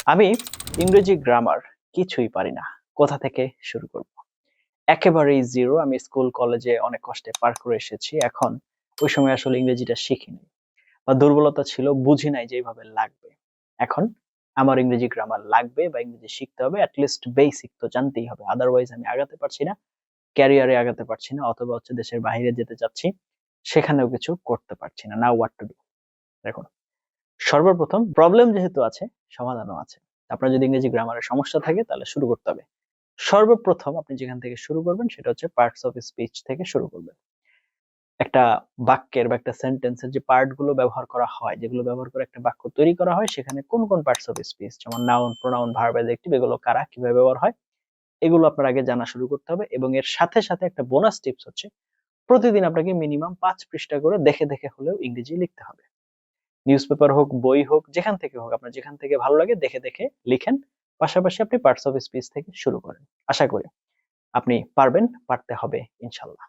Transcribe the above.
আমি ইংরেজি গ্রামার কিছুই পারি না। কোথা থেকে শুরু করব? একেবারেই জিরো। আমি স্কুল কলেজে অনেক কষ্টে পার করে এসেছি। এখন ওই সময় আসলে ইংরেজিটা শিখিনি বা দুর্বলতা ছিল, বুঝি নাই যে এইভাবে লাগবে। এখন আমার ইংরেজি গ্রামার লাগবে বা ইংরেজি শিখতে হবে। এট লিস্ট বেসিক তো জানতেই হবে। আদারওয়াইজ আমি আগাতে পারছি না, ক্যারিয়ারে আগাতে পারছি না, অথবা হচ্ছে দেশের বাহিরে যেতে চাচ্ছি, সেখানেও কিছু করতে পারছি না। Now what to do? দেখুন, সর্বপ্রথম প্রবলেম যেহেতু আছে, সমাধানও আছে। আপনার যদি ইংরেজি গ্রামারের সমস্যা থাকে তাহলে শুরু করতে হবে। সর্বপ্রথম আপনি যেখান থেকে শুরু করবেন সেটা হচ্ছে পার্টস অফ স্পিচ থেকে শুরু করবেন। একটা বাক্যের বা একটা সেন্টেন্সের যে পার্ট গুলো ব্যবহার করা হয়, যেগুলো ব্যবহার করে একটা বাক্য তৈরি করা হয়, সেখানে কোন কোন পার্টস অফ স্পিচ যেমন নাউন, প্রোনাউন, ভার্ব, অ্যাডজেক্টিভ এগুলো কারা কিভাবে ব্যবহার হয়, এগুলো আপনার আগে জানা শুরু করতে হবে। এবং এর সাথে সাথে একটা বোনাস টিপস হচ্ছে প্রতিদিন আপনাকে মিনিমাম 5 পৃষ্ঠা করে দেখে দেখে হলেও ইংরেজি লিখতে হবে। নিউজ পেপার হোক, বই হোক, যেখান থেকে হোক, আপনার যেখান থেকে ভালো লাগে দেখে দেখে লিখেন। পাশাপাশি আপনি পার্টস অফ স্পিচ থেকে শুরু করেন। আশা করি আপনি পারবেন, পারতে হবে ইনশাল্লাহ।